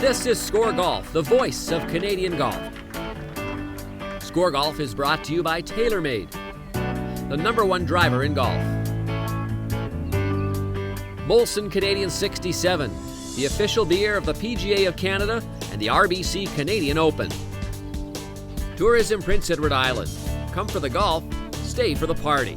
This is Score Golf, the voice of Canadian golf. Score Golf is brought to you by TaylorMade, the #1 driver in golf. Molson Canadian 67, the official beer of the PGA of Canada and the RBC Canadian Open. Tourism Prince Edward Island. Come for the golf, stay for the party.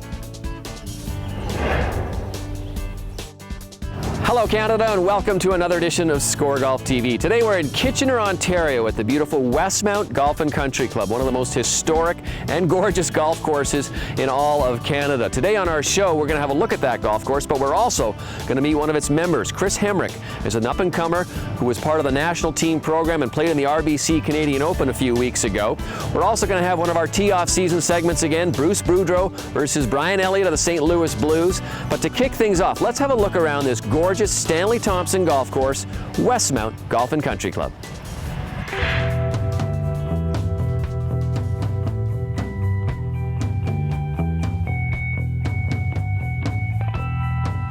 Hello Canada and welcome to another edition of Score Golf TV. Today we're in Kitchener, Ontario at the beautiful Westmount Golf and Country Club, one of the most historic and gorgeous golf courses in all of Canada. Today on our show we're going to have a look at that golf course, but we're also going to meet one of its members. Chris Hemmerich is an up-and-comer who was part of the national team program and played in the RBC Canadian Open a few weeks ago. We're also going to have one of our tee-off season segments again, Bruce Boudreau versus Brian Elliott of the St. Louis Blues. But to kick things off, let's have a look around this gorgeous Stanley Thompson golf course, Westmount Golf and Country Club.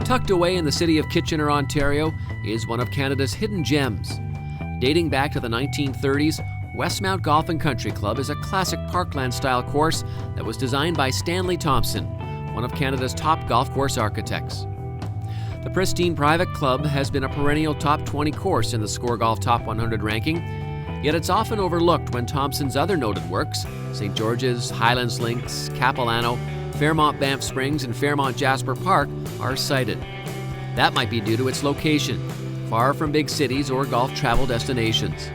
Tucked away in the city of Kitchener, Ontario, is one of Canada's hidden gems. Dating back to the 1930s, Westmount Golf and Country Club is a classic parkland-style course that was designed by Stanley Thompson, one of Canada's top golf course architects. The pristine private club has been a perennial top 20 course in the Score Golf Top 100 ranking, yet it's often overlooked when Thompson's other noted works, St. George's, Highlands Links, Capilano, Fairmont Banff Springs, and Fairmont Jasper Park are cited. That might be due to its location, far from big cities or golf travel destinations.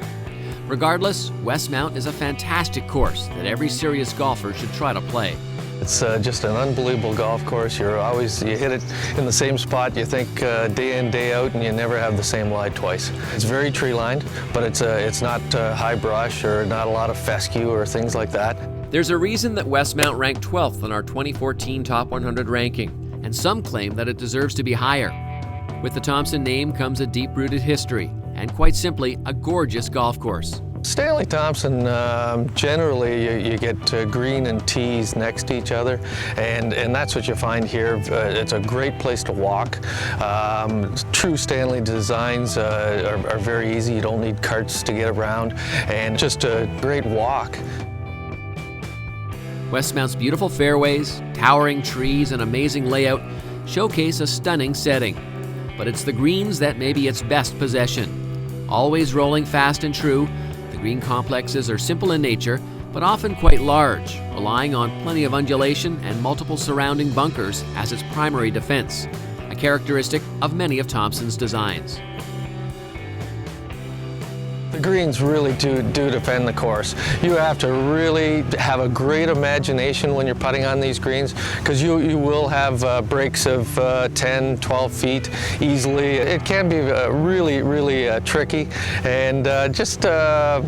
Regardless, Westmount is a fantastic course that every serious golfer should try to play. It's just an unbelievable golf course. You hit it in the same spot, you think day in, day out, and you never have the same lie twice. It's very tree lined, but it's not high brush or not a lot of fescue or things like that. There's a reason that Westmount ranked 12th in our 2014 Top 100 ranking, and some claim that it deserves to be higher. With the Thompson name comes a deep-rooted history, and quite simply, a gorgeous golf course. Stanley Thompson, generally you get green and tees next to each other, and that's what you find here. It's a great place to walk. True Stanley designs are very easy. You don't need carts to get around, and just a great walk. Westmount's beautiful fairways, towering trees, and amazing layout showcase a stunning setting. But it's the greens that may be its best possession. Always rolling fast and true, the green complexes are simple in nature, but often quite large, relying on plenty of undulation and multiple surrounding bunkers as its primary defense, a characteristic of many of Thompson's designs. The greens really do defend the course. You have to really have a great imagination when you're putting on these greens, because you will have breaks of 10, 12 feet easily. It can be really tricky, and I just go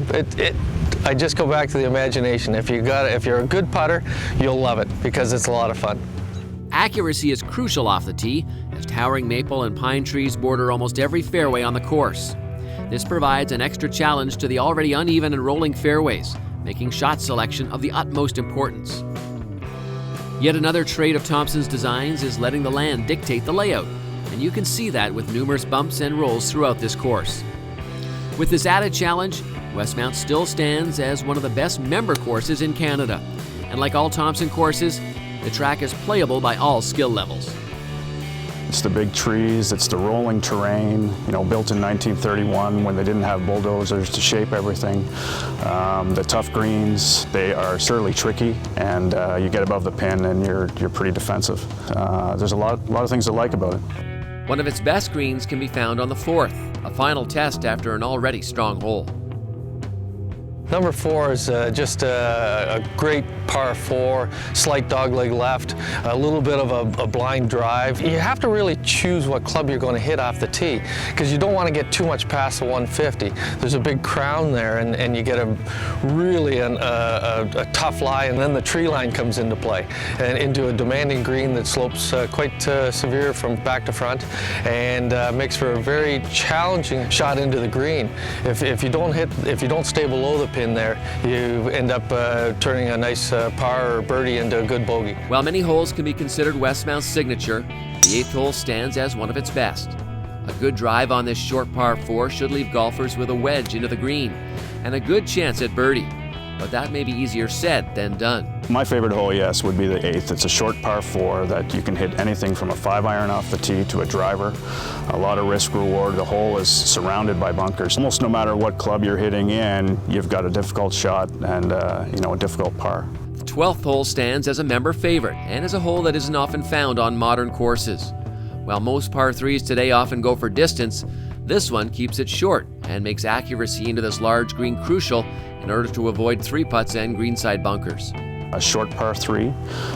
back to the imagination. If you're a good putter, you'll love it because it's a lot of fun. Accuracy is crucial off the tee, as towering maple and pine trees border almost every fairway on the course. This provides an extra challenge to the already uneven and rolling fairways, making shot selection of the utmost importance. Yet another trait of Thompson's designs is letting the land dictate the layout, and you can see that with numerous bumps and rolls throughout this course. With this added challenge, Westmount still stands as one of the best member courses in Canada, and like all Thompson courses, the track is playable by all skill levels. It's the big trees, it's the rolling terrain, built in 1931 when they didn't have bulldozers to shape everything. The tough greens, they are certainly tricky, and you get above the pin and you're pretty defensive. There's a lot of things to like about it. One of its best greens can be found on the 4th, a final test after an already strong hole. Number 4 is just a great par 4, slight dogleg left, a little bit of a blind drive. You have to really choose what club you're going to hit off the tee, because you don't want to get too much past the 150. There's a big crown there, and you get a tough lie, and then the tree line comes into play, and into a demanding green that slopes quite severe from back to front, and makes for a very challenging shot into the green. If you don't stay below the pin there, you end up turning a nice par or birdie into a good bogey. While many holes can be considered Westmount's signature, the 8th hole stands as one of its best. A good drive on this short par 4 should leave golfers with a wedge into the green and a good chance at birdie, but that may be easier said than done. My favorite hole, yes, would be the 8th. It's a short par 4 that you can hit anything from a 5-iron off the tee to a driver. A lot of risk reward. The hole is surrounded by bunkers. Almost no matter what club you're hitting in, you've got a difficult shot and a difficult par. The 12th hole stands as a member favorite and is a hole that isn't often found on modern courses. While most par 3s today often go for distance, this one keeps it short and makes accuracy into this large green crucial in order to avoid 3 putts and greenside bunkers. A short par 3,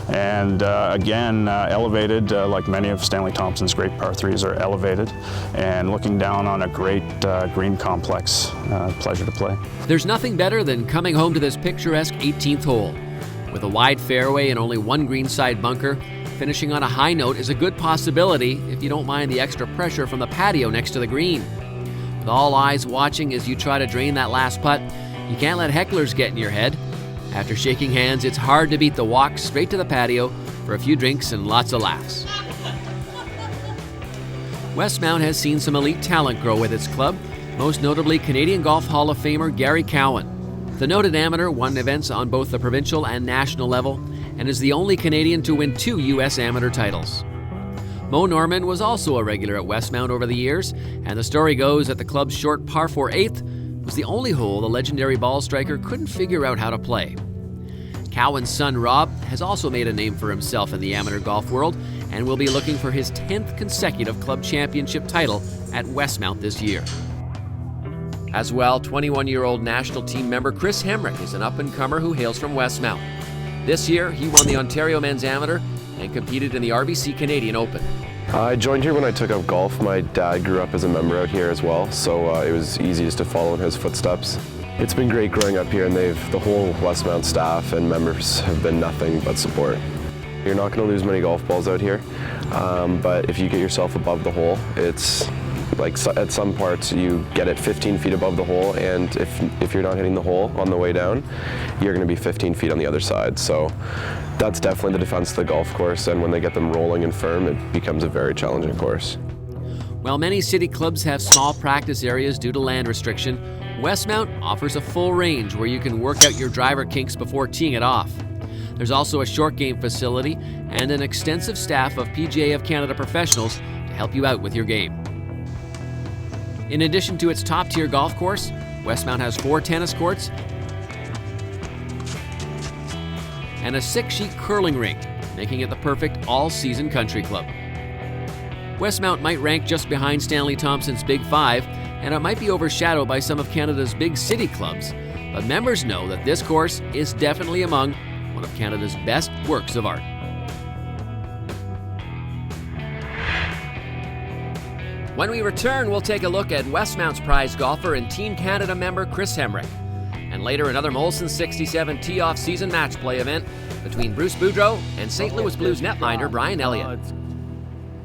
and again, elevated, like many of Stanley Thompson's great par 3s are elevated, and looking down on a great green complex. Pleasure to play. There's nothing better than coming home to this picturesque 18th hole. With a wide fairway and only 1 greenside bunker, finishing on a high note is a good possibility if you don't mind the extra pressure from the patio next to the green. With all eyes watching as you try to drain that last putt, you can't let hecklers get in your head. After shaking hands, it's hard to beat the walk straight to the patio for a few drinks and lots of laughs. Westmount has seen some elite talent grow with its club, most notably Canadian Golf Hall of Famer Gary Cowan. The noted amateur won events on both the provincial and national level and is the only Canadian to win 2 U.S. amateur titles. Mo Norman was also a regular at Westmount over the years, and the story goes that the club's short par 4 8th was the only hole the legendary ball striker couldn't figure out how to play. Cowan's son Rob has also made a name for himself in the amateur golf world and will be looking for his 10th consecutive club championship title at Westmount this year. As well, 21-year-old national team member Chris Hemmerich is an up-and-comer who hails from Westmount. This year, he won the Ontario Men's Amateur and competed in the RBC Canadian Open. I joined here when I took up golf. My dad grew up as a member out here as well, so it was easy just to follow in his footsteps. It's been great growing up here, and the whole Westmount staff and members have been nothing but support. You're not going to lose many golf balls out here, but if you get yourself above the hole, it's like at some parts you get it 15 feet above the hole, and if you're not hitting the hole on the way down, you're going to be 15 feet on the other side. So that's definitely the defense of the golf course, and when they get them rolling and firm, it becomes a very challenging course. While many city clubs have small practice areas due to land restriction, Westmount offers a full range where you can work out your driver kinks before teeing it off. There's also a short game facility and an extensive staff of PGA of Canada professionals to help you out with your game. In addition to its top-tier golf course, Westmount has 4 tennis courts and a 6-sheet curling rink, making it the perfect all-season country club. Westmount might rank just behind Stanley Thompson's Big 5, and it might be overshadowed by some of Canada's big city clubs, but members know that this course is definitely among one of Canada's best works of art. When we return, we'll take a look at Westmount's prize golfer and Team Canada member Chris Hemmerich, and later another Molson 67 tee-off season match play event between Bruce Boudreau and St. Louis Blues netminder Brian Elliott. It's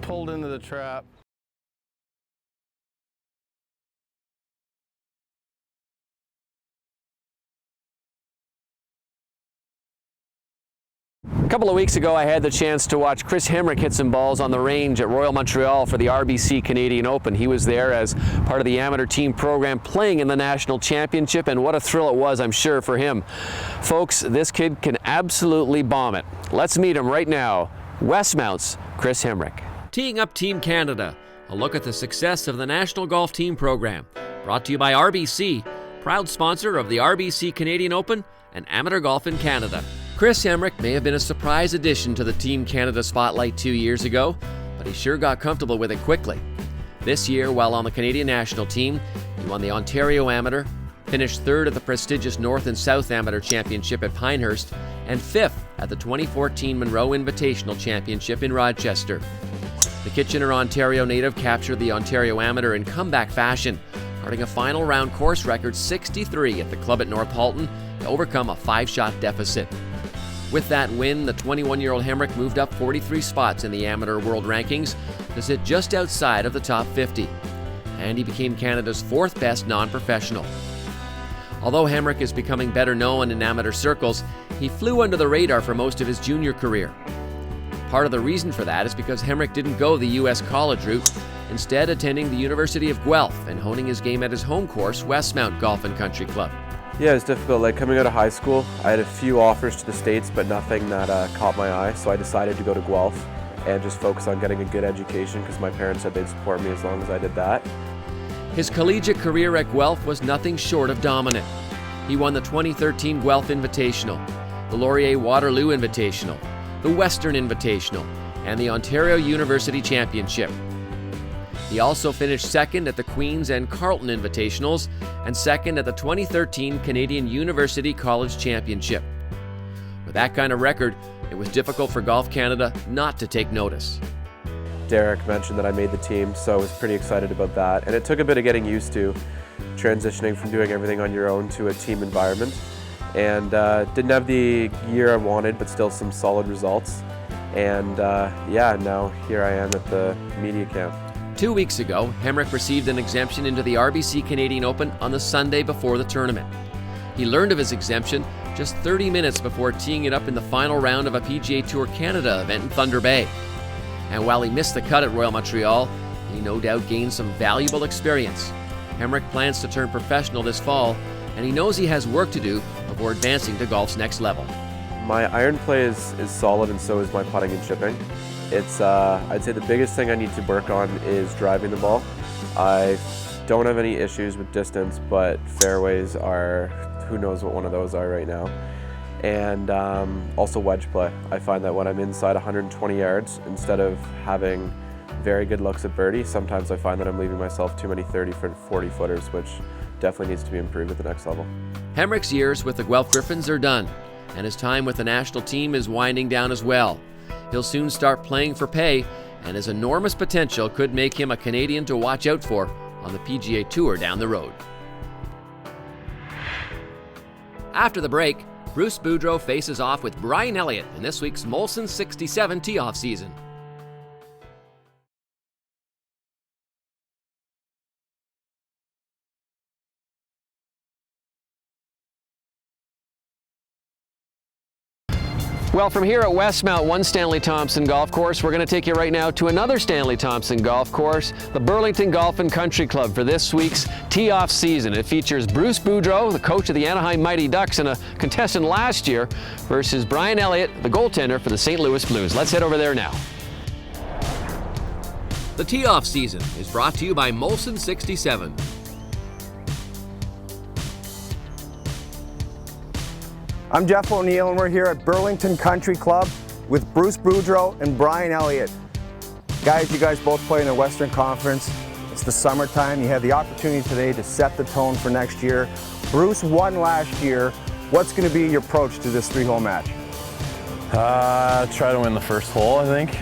pulled into the trap. A couple of weeks ago, I had the chance to watch Chris Hemmerich hit some balls on the range at Royal Montreal for the RBC Canadian Open. He was there as part of the amateur team program playing in the national championship, and what a thrill it was, I'm sure, for him. Folks, this kid can absolutely bomb it. Let's meet him right now, Westmount's Chris Hemmerich. Teeing up Team Canada, a look at the success of the national golf team program. Brought to you by RBC, proud sponsor of the RBC Canadian Open and amateur golf in Canada. Chris Hemmerich may have been a surprise addition to the Team Canada spotlight 2 years ago, but he sure got comfortable with it quickly. This year, while on the Canadian national team, he won the Ontario Amateur, finished 3rd at the prestigious North and South Amateur Championship at Pinehurst, and 5th at the 2014 Monroe Invitational Championship in Rochester. The Kitchener, Ontario native captured the Ontario Amateur in comeback fashion, earning a final round course record 63 at the club at North Halton to overcome a 5-shot deficit. With that win, the 21-year-old Hamrick moved up 43 spots in the amateur world rankings to sit just outside of the top 50, and he became Canada's 4th best non-professional. Although Hamrick is becoming better known in amateur circles, he flew under the radar for most of his junior career. Part of the reason for that is because Hamrick didn't go the U.S. college route. instead attending the University of Guelph and honing his game at his home course, Westmount Golf and Country Club. Yeah, it's difficult. Like coming out of high school, I had a few offers to the States, but nothing that caught my eye. So I decided to go to Guelph and just focus on getting a good education because my parents said they'd support me as long as I did that. His collegiate career at Guelph was nothing short of dominant. He won the 2013 Guelph Invitational, the Laurier Waterloo Invitational, the Western Invitational, and the Ontario University Championship. He also finished second at the Queen's and Carleton Invitationals and second at the 2013 Canadian University College Championship. With that kind of record, it was difficult for Golf Canada not to take notice. Derek mentioned that I made the team, so I was pretty excited about that. And it took a bit of getting used to transitioning from doing everything on your own to a team environment. And didn't have the year I wanted, but still some solid results. And yeah, now here I am at the media camp. 2 weeks ago, Hamrick received an exemption into the RBC Canadian Open on the Sunday before the tournament. He learned of his exemption just 30 minutes before teeing it up in the final round of a PGA Tour Canada event in Thunder Bay. And while he missed the cut at Royal Montreal, he no doubt gained some valuable experience. Hamrick plans to turn professional this fall, and he knows he has work to do before advancing to golf's next level. My iron play is solid, and so is my putting and chipping. It's, I'd say the biggest thing I need to work on is driving the ball. I don't have any issues with distance, but fairways are, who knows what one of those are right now. And also wedge play. I find that when I'm inside 120 yards, instead of having very good looks at birdie, sometimes I find that I'm leaving myself too many 30 for 40 footers, which definitely needs to be improved at the next level. Hamrick's years with the Guelph Griffins are done, and his time with the national team is winding down as well. He'll soon start playing for pay, and his enormous potential could make him a Canadian to watch out for on the PGA Tour down the road. After the break, Bruce Boudreau faces off with Brian Elliott in this week's Molson 67 tee-off season. Well, from here at Westmount, one Stanley Thompson golf course, we're going to take you right now to another Stanley Thompson golf course, the Burlington Golf and Country Club, for this week's tee-off season. It features Bruce Boudreau, the coach of the Anaheim Mighty Ducks and a contestant last year, versus Brian Elliott, the goaltender for the St. Louis Blues. Let's head over there now. The tee-off season is brought to you by Molson 67. I'm Jeff O'Neill, and we're here at Burlington Country Club with Bruce Boudreau and Brian Elliott. Guys, you guys both play in the Western Conference. It's the summertime. You have the opportunity today to set the tone for next year. Bruce won last year. What's going to be your approach to this three-hole match? Try to win the first hole, I think.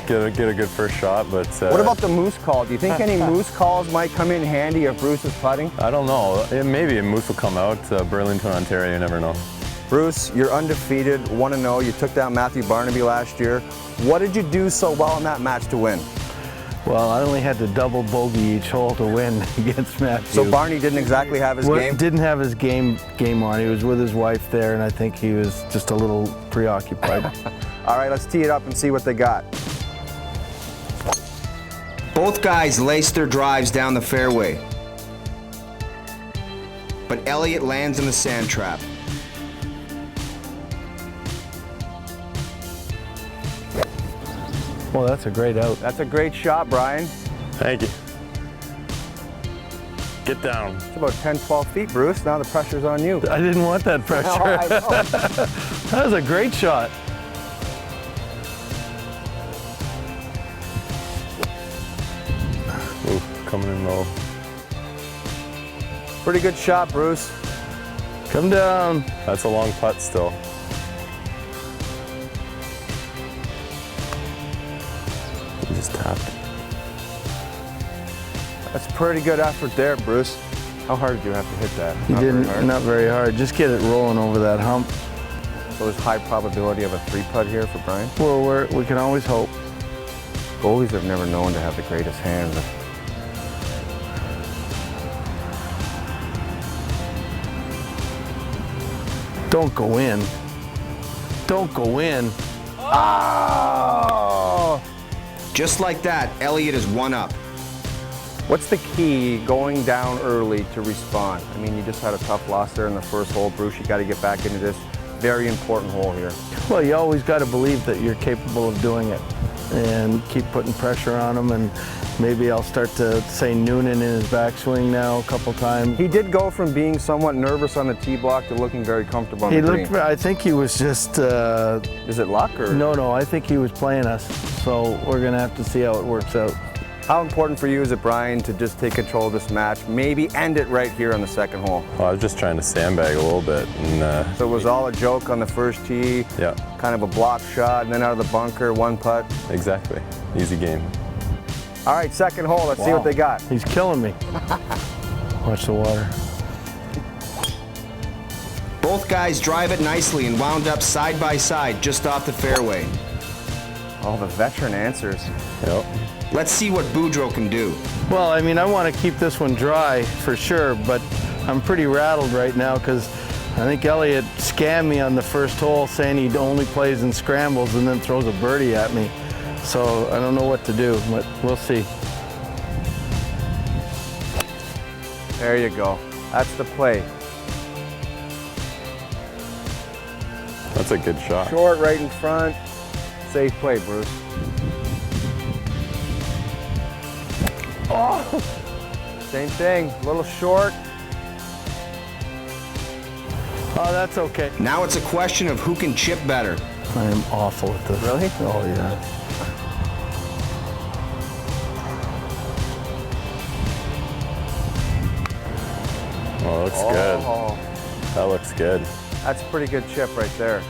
Get a good first shot, but... What about the moose call? Do you think any moose calls might come in handy if Bruce is putting? I don't know. Maybe a moose will come out. Burlington, Ontario, you never know. Bruce, you're undefeated, 1-0. You took down Matthew Barnaby last year. What did you do so well in that match to win? Well, I only had to double bogey each hole to win against Matthew. So Barney didn't exactly have his game? Didn't have his game on. He was with his wife there, and I think he was just a little preoccupied. All right, let's tee it up and see what they got. Both guys laced their drives down the fairway, but Elliott lands in the sand trap. Well, that's a great out. That's a great shot, Brian. Thank you. Get down. It's about 10, 12 feet, Bruce. Now the pressure's on you. I didn't want that pressure. No, I know. That was a great shot. Ooh, coming in low. Pretty good shot, Bruce. Come down. That's a long putt still. He just tapped it. That's pretty good effort there, Bruce. How hard did you have to hit that? He didn't, not very hard. Just get it rolling over that hump. So there's high probability of a three-putt here for Brian? Well, we can always hope. Goalies have never known to have the greatest hands. Don't go in. Don't go in. Oh! Just like that, Elliott is one up. What's the key going down early to respond? I mean, you just had a tough loss there in the first hole. Bruce, you got to get back into this very important hole here. Well, you always got to believe that you're capable of doing it and keep putting pressure on him, and maybe I'll start to say Noonan in his backswing now a couple times. He did go from being somewhat nervous on the tee block to looking very comfortable on the green. I think he was just... Is it luck or? No, I think he was playing us, so we're going to have to see how it works out. How important for you is it, Brian, to just take control of this match, maybe end it right here on the second hole? Well, I was just trying to sandbag a little bit. And, So it was all a joke on the first tee, yeah, kind of a block shot, and then out of the bunker, one putt. exactly. Easy game. All right, second hole, let's see what they got. He's killing me. Watch the water. Both guys drive it nicely and wound up side by side just off the fairway. All the veteran answers. Yep. Let's see what Boudreau can do. Well, I mean, I want to keep this one dry for sure, but I'm pretty rattled right now because I think Elliott scammed me on the first hole saying he only plays in scrambles and then throws a birdie at me. So I don't know what to do, but we'll see. There you go. That's the play. That's a good shot. Short right in front. Safe play, Bruce. Oh! Same thing, a little short. Oh, that's okay. Now it's a question of who can chip better. I am awful at this. Really? Oh, yeah. Oh, looks good. That looks good. That's a pretty good chip right there.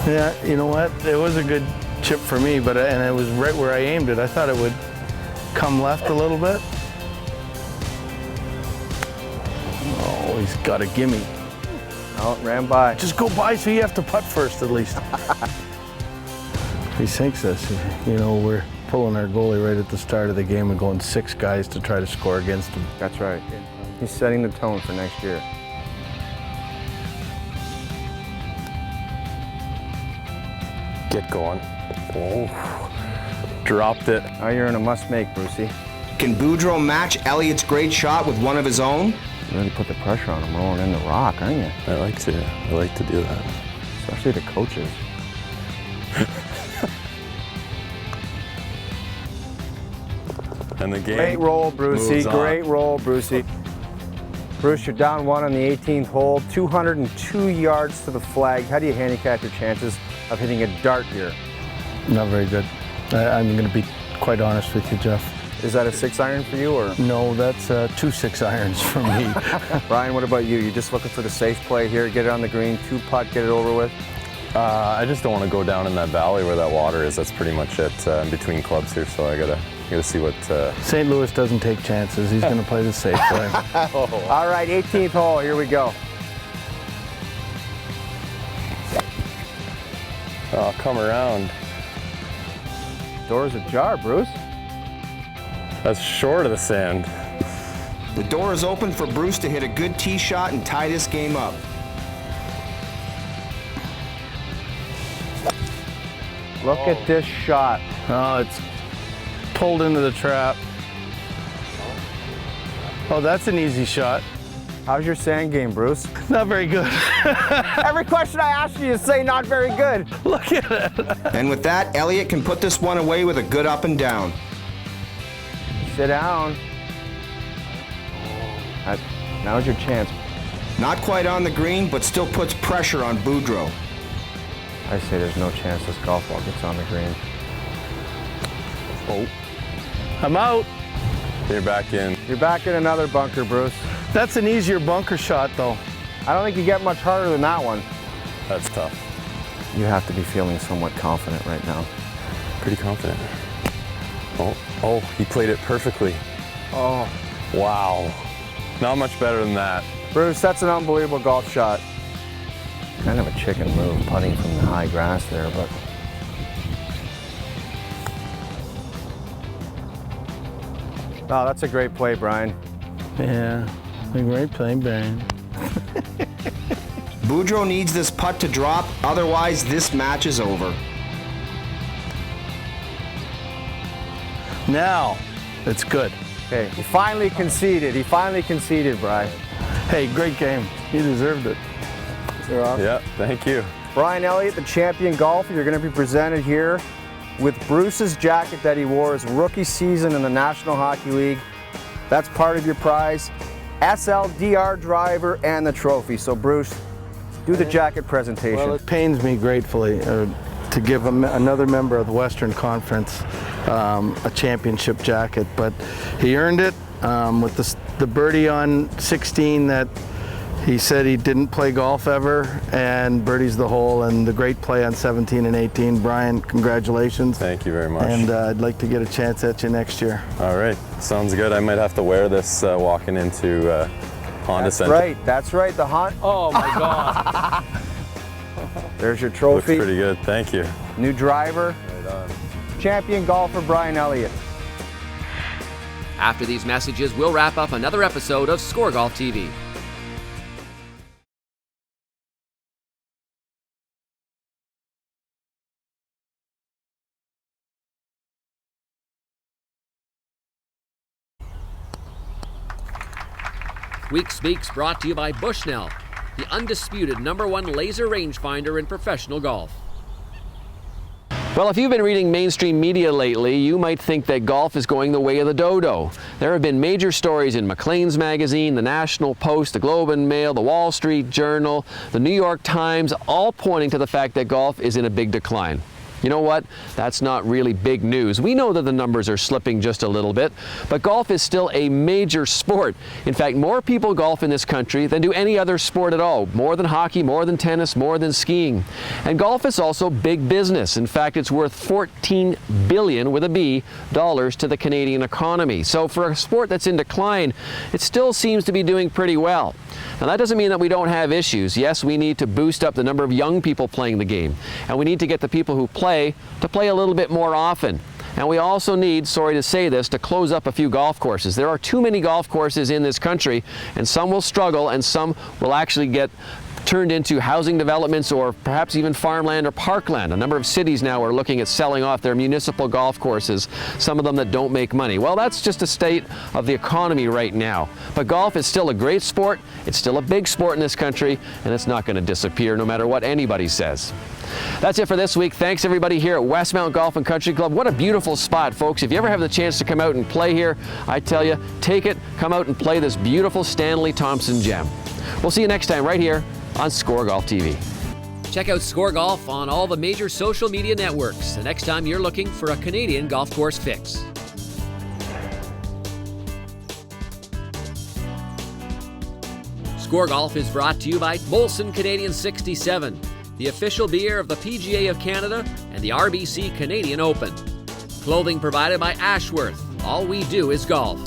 Yeah, you know what? It was a good chip for me, but and it was right where I aimed it. I thought it would come left a little bit. Oh, he's got a gimme. Oh, it ran by. Just go by so you have to putt first at least. He sinks this. You know, we're pulling our goalie right at the start of the game and going 6 guys to try to score against him. That's right. He's setting the tone for next year. Get going. Oh, dropped it. Now you're in a must-make, Brucey. Can Boudreau match Elliott's great shot with one of his own? You really put the pressure on him rolling in the rock, aren't you? I like to do that. Especially the coaches. And the game. Great roll, Brucey. moves on. Great roll, Brucey. Bruce, you're down 1 on the 18th hole, 202 yards to the flag. How do you handicap your chances of hitting a dart here? Not very good. I'm going to be quite honest with you, Jeff. Is that a 6-iron for you, or? No, that's 2 6-irons for me. Brian, what about you? You just looking for the safe play here, get it on the green, 2-putt, get it over with? I just don't want to go down in that valley where that water is. That's pretty much it in between clubs here. So I gotta see what. St. Louis doesn't take chances. He's going to play the safe play. All right, 18th hole, here we go. Oh, come around. Door's ajar, Bruce. That's short of the sand. The door is open for Bruce to hit a good tee shot and tie this game up. Look at this shot. Oh, it's pulled into the trap. Oh, that's an easy shot. How's your sand game, Bruce? Not very good. Every question I ask you say not very good. Look at it. And with that, Elliott can put this one away with a good up and down. Sit down. Now's your chance. Not quite on the green, but still puts pressure on Boudreau. I say there's no chance this golf ball gets on the green. Oh, I'm out. you're back in. You're back in another bunker, Bruce. That's an easier bunker shot, though. I don't think you get much harder than that one. That's tough. You have to be feeling somewhat confident right now. Pretty confident. Oh, he played it perfectly. Oh, Wow. Not much better than that. Bruce, that's an unbelievable golf shot. Kind of a chicken move, putting from the high grass there, but. Oh, that's a great play, Brian. Yeah, a great play, Brian. Boudreau needs this putt to drop, otherwise this match is over. Now, it's good. Okay, he finally conceded. He finally conceded, Brian. Hey, great game. You deserved it. Yeah, thank you. Brian Elliott, the champion golfer, you're going to be presented here with Bruce's jacket that he wore his rookie season in the National Hockey League. That's part of your prize. SLDR driver and the trophy. So Bruce, do the jacket presentation. Well, it pains me gratefully to give another member of the Western Conference a championship jacket, but he earned it with the birdie on 16 that he said he didn't play golf ever, and birdies the hole, and the great play on 17 and 18. Brian, congratulations. Thank you very much. And I'd like to get a chance at you next year. All right, sounds good. I might have to wear this walking into Honda Center. That's right, the Honda. Oh my God. There's your trophy. Looks pretty good, thank you. New driver. Right on. Champion golfer Brian Elliott. After these messages, we'll wrap up another episode of ScoreGolf TV. Week Speaks brought to you by Bushnell, the undisputed #1 laser rangefinder in professional golf. Well, if you've been reading mainstream media lately, you might think that golf is going the way of the dodo. There have been major stories in Maclean's magazine, the National Post, the Globe and Mail, the Wall Street Journal, the New York Times, all pointing to the fact that golf is in a big decline. You know what? That's not really big news. We know that the numbers are slipping just a little bit, but golf is still a major sport. In fact, more people golf in this country than do any other sport at all. More than hockey, more than tennis, more than skiing. And golf is also big business. In fact, it's worth $14 billion with a B dollars to the Canadian economy. So for a sport that's in decline, it still seems to be doing pretty well. Now that doesn't mean that we don't have issues. Yes, we need to boost up the number of young people playing the game, and we need to get the people who play to play a little bit more often. And we also need, sorry to say this, to close up a few golf courses. There are too many golf courses in this country, and some will struggle and some will actually get turned into housing developments or perhaps even farmland or parkland. A number of cities now are looking at selling off their municipal golf courses, some of them that don't make money. Well, that's just a state of the economy right now. But golf is still a great sport, it's still a big sport in this country, and it's not going to disappear no matter what anybody says. That's it for this week. Thanks everybody here at Westmount Golf and Country Club. What a beautiful spot, folks. If you ever have the chance to come out and play here, I tell you, take it, come out and play this beautiful Stanley Thompson gem. We'll see you next time right here on ScoreGolf TV. Check out ScoreGolf on all the major social media networks the next time you're looking for a Canadian golf course fix. ScoreGolf is brought to you by Molson Canadian 67, the official beer of the PGA of Canada and the RBC Canadian Open. Clothing provided by Ashworth. All we do is golf.